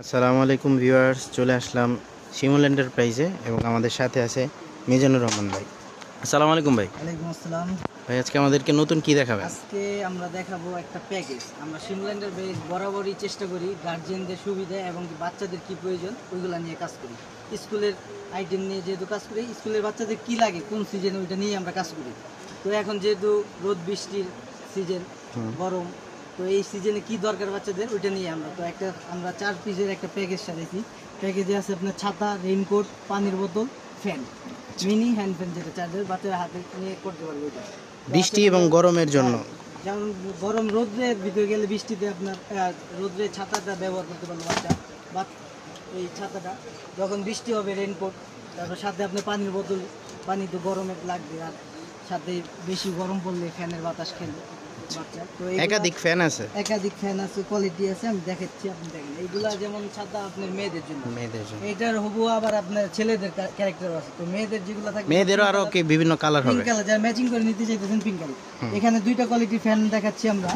আসসালামু আলাইকুম ভিউয়ার্স, চলে আসলাম শিমুল এন্টারপ্রাইজে এবং আমাদের সাথে আছে মিজানুর রহমান ভাই। আসসালামু আলাইকুম ভাই। ওয়ালাইকুম আসসালাম। ভাই আজকে আমাদেরকে নতুন কি দেখাবেন? আজকে আমরা দেখাবো একটা প্যাকেজ। আমরা শিমুল এন্টারপ্রাইজ বরাবরই চেষ্টা করি গার্জিয়ানদের সুবিধা এবং বাচ্চাদের কি প্রয়োজন ওইগুলো নিয়ে কাজ করি। স্কুলের আইটেম নিয়ে যেহেতু কাজ করি, স্কুলের বাচ্চাদের কি লাগে কোন সিজনে ওইটা নিয়ে আমরা কাজ করি। তো এখন যেহেতু রোদ বৃষ্টির সিজন, গরম, তো এই সিজনে কি দরকার বাচ্চাদের ওইটা নিয়ে আমরা 4 পিসের একটা প্যাকেজ সাজাইছি। প্যাকেজে আছে আপনার ছাতা, রেইনকোট, পানির বোতল, ফ্যান, মিনি হ্যান্ড ফ্যান, যেটা চার্জার বাচ্চারা হাতে নিয়ে করতে পারবে ওইটা। বৃষ্টি এবং গরমের জন্য, যেমন গরম রোদ্রের ভিতরে গেলে বৃষ্টিতে আপনার রোদ্রে ছাতাটা ব্যবহার করতে পারলো বাচ্চা। বা এই ছাতাটা যখন বৃষ্টি হবে, রেইনকোট, তারপর সাথে আপনি পানির বোতল, পানি তো গরমে লাগবে, আর সাথে বেশি গরম পড়লে ফ্যানের বাতাস খেলবে বাচ্চা। তো একাধিক ফ্যান আছে, কোয়ালিটি আছে, আমি দেখাচ্ছি, আপনি দেখেন। এইগুলা যেমন ছাতা আপনার মেয়েদের জন্য, এটার হবু আবার আপনার ছেলেদের ক্যারেক্টার আছে। তো মেয়েদের যেগুলো থাকে, মেয়েদেরও আরো কি বিভিন্ন কালার হবে, পিঙ্ক কালার, যারা ম্যাচিং করে নিতে চাইতেছেন পিঙ্ক কালার। এখানে 2টা কোয়ালিটির ফ্যান দেখাচ্ছি আমরা।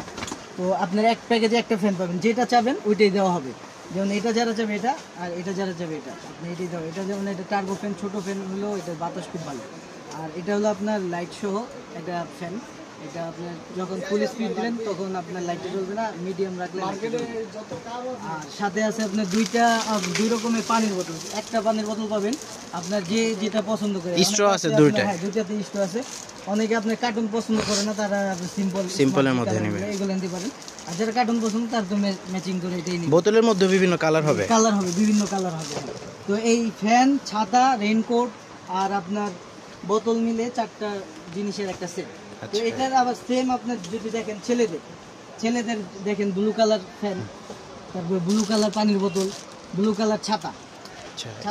তো আপনার এক প্যাকেজে একটা ফ্যান পাবেন, যেটা চাবেন ওইটাই দেওয়া হবে। যেমন এটা যারা চাবে এটা, আর এটা যারা চাবে এটা, আপনি এটাই দেওয়া। এটা যেমন এটা টার্বো ফ্যান, ছোটো ফ্যান হলো, এটার বাতাস খুব ভালো। আর এটা হলো আপনার লাইট সহ একটা ফ্যান। এটা আপনার যখন ফুল স্পিড দিবেন তখন আপনার লাইটটা জ্বলবে না, মিডিয়াম রাখলে। আর সাথে আছে আপনার 2 রকমের পানির বোতল। একটা পানির বোতল পাবেন আপনার যে যেটা পছন্দ করে। স্ট্র আছে 2টা, হ্যাঁ 2টাতে স্ট্র আছে। অনেকে আপনার কার্টুন পছন্দ করে না, তারা সিম্পলের মধ্যে নেবে, এগুলো নিতে পারেন। আর যারা কার্টুন পছন্দ তার তো ম্যাচিং করে এটাই নিবে। বোতলের মধ্যে বিভিন্ন কালার হবে, বিভিন্ন কালার হবে। তো এই ফ্যান, ছাতা, রেইনকোট আর আপনার বোতল মিলে 4টা জিনিসের একটা সেট। তো এটার আবার সেম আপনার যদি দেখেন ছেলেদের দেখেন ব্লু কালার ফ্যান, তারপর ব্লু কালার পানির বোতল, ব্লু কালার ছাতা।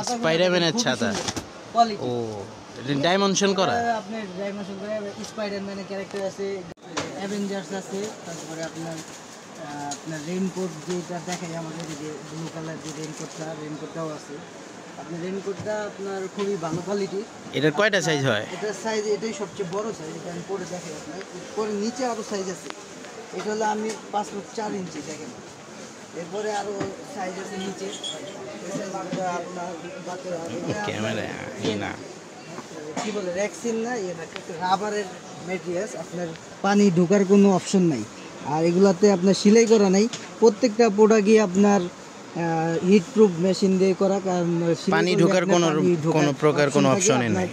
স্পাইডারম্যানের ছাতা, ও ডাইমেনশন করা, আপনার ডাইমেনশন করা। স্পাইডারম্যানের ক্যারেক্টার আছে, অ্যাভেঞ্জার্স আছে, তারপরে আপনার রেইনকোট যেটা দেখায় আমাদের, যে ব্লু কালার যে রেইনকোটটাও আছে। আপনার রেইনকোটটা আপনার খুবই ভালো কোয়ালিটি। এটার কয়টা সাইজ হয়? এটার সাইজ এটাই সবচেয়ে বড় সাইজ। এটা আমি পরে দেখাই আপনার। পরে নিচে আরও সাইজ আছে। এটা হলো আমি 5 ফুট 4 ইঞ্চি, দেখেন। এরপরে আরও সাইজ আছে নিচে। ক্যামেরা না কি বলে, র্যাক্সিন না, রাবারের ম্যাটেরিয়ালস। আপনার পানি ঢোকার কোনো অপশন নাই। আর এগুলাতে আপনার সেলাই করা নাই। প্রত্যেকটা প্রোডাক্টই আপনার হিট প্রুফ মেশিন দিয়ে করা, কারণ পানি ঢোকার কোনো প্রকার কোনো অপশনই নাই।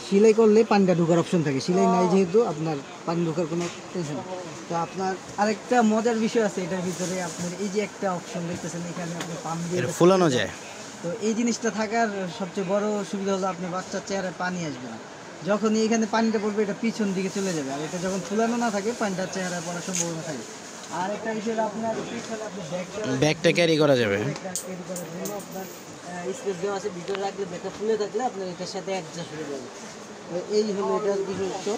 সেলাই করলে পানিটা ঢোকার অপশন থাকে, সেলাই নাই যেহেতু আপনার পানি ঢোকার কোনো টেনশন। তো আপনার আরেকটা মজার বিষয় আছে এটার ভিতরে, আপনার এই যে একটা অপশন দেখতেছেন এখানে, আপনি পাম্প দিয়ে ফুলানো যায়। তো এই জিনিসটা থাকার সবচেয়ে বড় সুবিধা হলো আপনার বাচ্চার চেহারে পানি আসবে না। যখনই এখানে পানিটা পড়বে এটা পিছন দিকে চলে যাবে। আর এটা যখন ফুলানো না থাকে, পানিটা চেহারায় পড়ার সম্ভাবনা থাকে। আর একটা বিষয়, আপনার পিছনে আপনি ব্যাগটা ক্যারি করা যাবে, আপনার স্পেস দেওয়া আছে, ভিতরে রাখলে ব্যাগটা ফুলে থাকলে আপনার এটার সাথে অ্যাডজাস্ট হয়ে যাবে। তো এই হলো এটার বিশেষত্ব।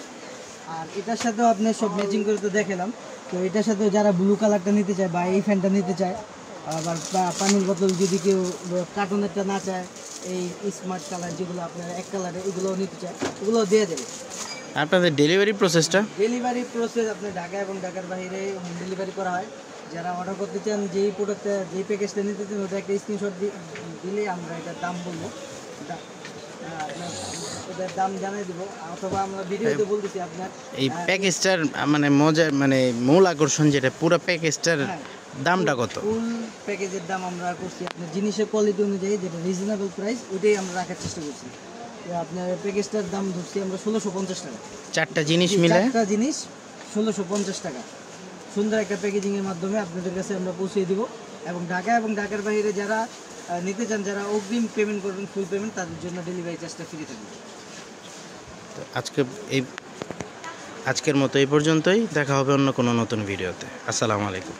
আর এটার সাথেও আপনি সব ম্যাচিং করে তো দেখালাম। তো এটার সাথেও যারা ব্লু কালারটা নিতে চায় বা এই ফ্যানটা নিতে চায়, আবার পানির বোতল যদি কেউ কার্টুনেরটা না চায়, এই স্মার্ট কালার যেগুলো আপনার এক কালারে, এগুলোও নিতে চায়, ওগুলোও দিয়ে দেবে। আপনাদের ডেলিভারি প্রসেস আপনার ঢাকা এবং ঢাকার বাইরে হোম ডেলিভারি করা হয়। যারা অর্ডার করতে চান, যেই প্রোডাক্টটা যেই প্যাকেজটা নিতে চান, ওটা একটা স্ক্রিনশট দিলে আমরা এটার দাম বলবো, ওটার দাম জানিয়ে দেবো, অথবা আমরা ভিডিওতে বলতেছি। আপনার এই প্যাকেজটার মানে মজার মানে মূল আকর্ষণ যেটা, পুরো প্যাকেজটার দামটা কত? ফুল প্যাকেজের দাম আমরা করছি আপনার জিনিসের কোয়ালিটি অনুযায়ী, যেটা রিজনেবল প্রাইস, ওইটাই আমরা রাখার চেষ্টা করছি। আপনার প্যাকেজটার দাম ধরছি আমরা 1650 টাকা। 4টা জিনিস মিলে 4টা জিনিস 1650 টাকা। সুন্দর একটা প্যাকেজিংয়ের মাধ্যমে আপনাদের কাছে আমরা পৌঁছে দিব। এবং ঢাকা এবং ঢাকার বাইরে যারা নিতে চান, যারা অগ্রিম পেমেন্ট করবেন, ফুল পেমেন্ট, তাদের জন্য ডেলিভারি চার্জটা ফ্রি থাকবে। আজকের মতো এই পর্যন্তই। দেখা হবে অন্য কোনো নতুন ভিডিওতে। আসসালামু আলাইকুম।